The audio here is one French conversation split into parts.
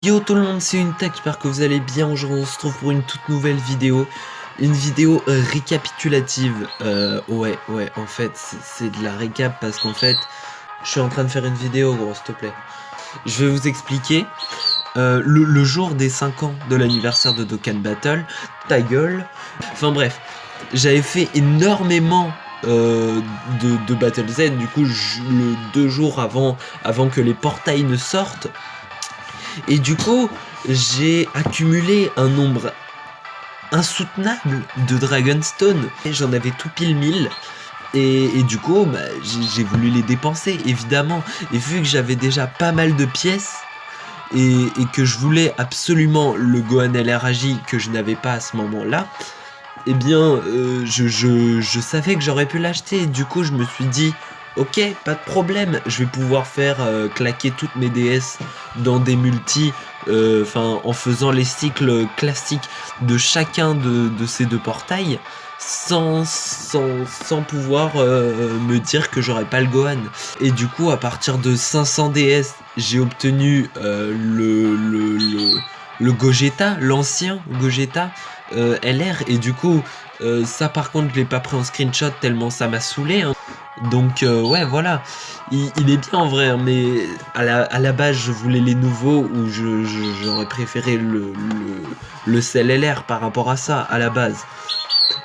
Yo tout le monde, c'est Untac, j'espère que vous allez bien. Aujourd'hui on se retrouve pour une toute nouvelle vidéo. Une vidéo récapitulative. Ouais, en fait c'est de la récap parce qu'en fait je suis en train de faire une vidéo, gros, s'il te plaît. Je vais vous expliquer. Le jour des 5 ans de l'anniversaire de Dokkan Battle, ta gueule. Enfin bref, j'avais fait énormément de Battle Z, du coup le 2 jours avant que les portails ne sortent. Et du coup, j'ai accumulé un nombre insoutenable de Dragonstone. Et j'en avais tout pile 1000. Et du coup, bah, j'ai voulu les dépenser, évidemment. Et vu que j'avais déjà pas mal de pièces, et que je voulais absolument le Gohan LRAJ que je n'avais pas à ce moment-là, eh bien, je savais que j'aurais pu l'acheter. Du coup, je me suis dit... Ok, pas de problème, je vais pouvoir faire claquer toutes mes DS dans des multis, en faisant les cycles classiques de chacun de ces deux portails, sans pouvoir me dire que j'aurais pas le Gohan. Et du coup, à partir de 500 DS, j'ai obtenu le Gogeta, l'ancien Gogeta LR, et du coup, ça par contre, je l'ai pas pris en screenshot tellement ça m'a saoulé, hein. Donc ouais, voilà, il est bien en vrai, hein, mais à la base je voulais les nouveaux, ou j'aurais préféré le CLLR par rapport à ça à la base.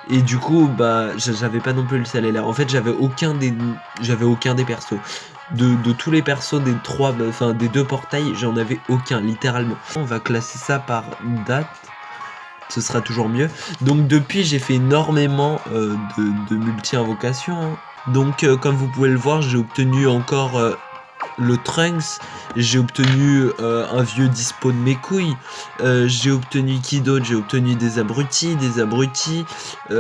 Et du coup bah j'avais pas non plus le CLLR. En fait j'avais aucun des persos. De tous les persos des trois, des deux portails, j'en avais aucun littéralement. On va classer ça par date. Ce sera toujours mieux. Donc depuis j'ai fait énormément de multi-invocations, hein. Donc comme vous pouvez le voir, j'ai obtenu encore le Trunks, j'ai obtenu un vieux dispo de mes couilles, j'ai obtenu qui d'autre, j'ai obtenu des abrutis, les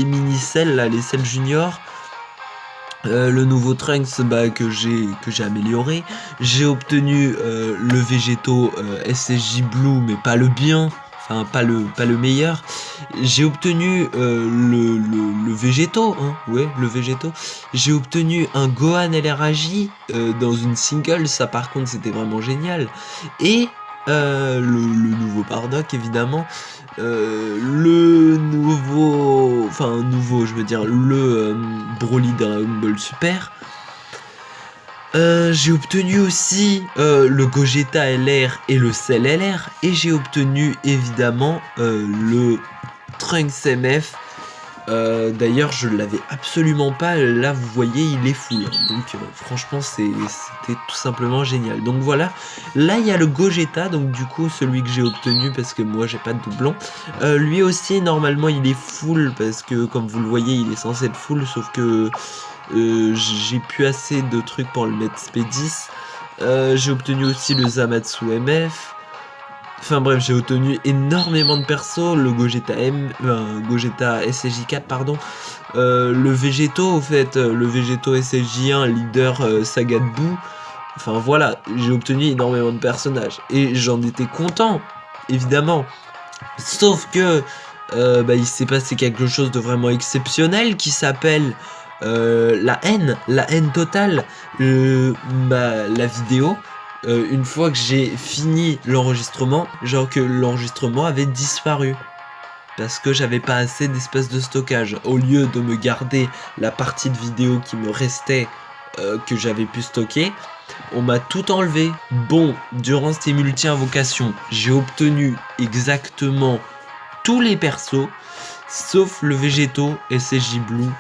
mini-cells, là, les cells juniors. Le nouveau Trunks que j'ai amélioré. J'ai obtenu le Végéto SSJ Blue, mais pas le bien. Enfin, pas le meilleur. J'ai obtenu le Végéto, hein, ouais, le Végéto. J'ai obtenu un Gohan LRAJ dans une single, ça par contre c'était vraiment génial. Et le nouveau Bardock, évidemment. Le nouveau... je veux dire, le Broly Dragon Ball Super. J'ai obtenu aussi le Gogeta LR et le Cell LR, et j'ai obtenu évidemment le Trunks MF. D'ailleurs je l'avais absolument pas, là vous voyez il est fou, hein. Donc franchement c'était tout simplement génial. Donc voilà, là il y a le Gogeta, donc du coup celui que j'ai obtenu parce que moi j'ai pas de doublon. Lui aussi normalement il est full parce que comme vous le voyez il est censé être full, sauf que j'ai plus assez de trucs pour le mettre SP10. J'ai obtenu aussi le Zamatsu MF. Enfin bref, j'ai obtenu énormément de persos, le Gogeta Gogeta SSJ4 pardon, le Végéto au fait, le Végéto SSJ1 leader Saga de Boo. Enfin voilà, j'ai obtenu énormément de personnages et j'en étais content, évidemment. Sauf que il s'est passé quelque chose de vraiment exceptionnel qui s'appelle la haine totale. La vidéo, une fois que j'ai fini l'enregistrement, genre que l'enregistrement avait disparu parce que j'avais pas assez d'espace de stockage. Au lieu de me garder la partie de vidéo qui me restait, que j'avais pu stocker, on m'a tout enlevé. Bon, durant ces multi-invocations, j'ai obtenu exactement tous les persos, sauf le Végéto SSJ Blue,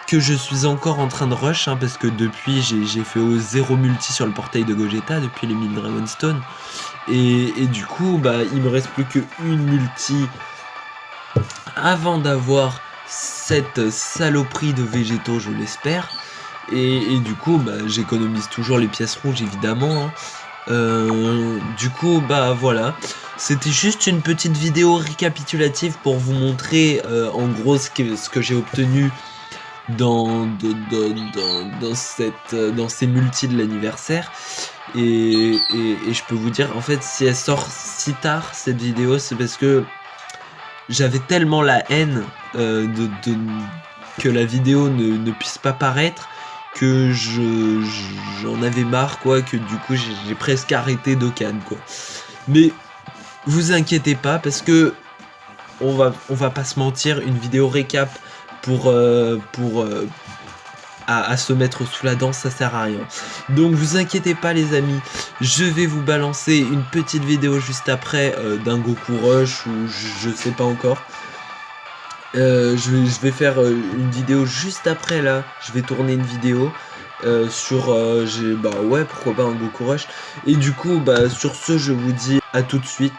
que je suis encore en train de rush, hein, parce que depuis j'ai fait au 0 multi sur le portail de Gogeta depuis les 1000 Dragonstone, et du coup il me reste plus qu'une multi avant d'avoir cette saloperie de Végéto, je l'espère. Et du coup j'économise toujours les pièces rouges évidemment, hein. Du coup voilà, c'était juste une petite vidéo récapitulative pour vous montrer en gros ce que j'ai obtenu dans ces multis de l'anniversaire. Et je peux vous dire, en fait, si elle sort si tard cette vidéo, c'est parce que j'avais tellement la haine que la vidéo ne puisse pas paraître, que j'en avais marre, quoi, que du coup j'ai presque arrêté Dokkan, quoi. Mais vous inquiétez pas, parce que on va pas se mentir, une vidéo récap pour à se mettre sous la dent, ça sert à rien. Donc vous inquiétez pas les amis, je vais vous balancer une petite vidéo juste après d'un Goku Rush ou je sais pas encore. Je vais faire une vidéo juste après là, je vais tourner une vidéo sur bah ouais, pourquoi pas un Goku Rush. Et du coup bah sur ce je vous dis à tout de suite.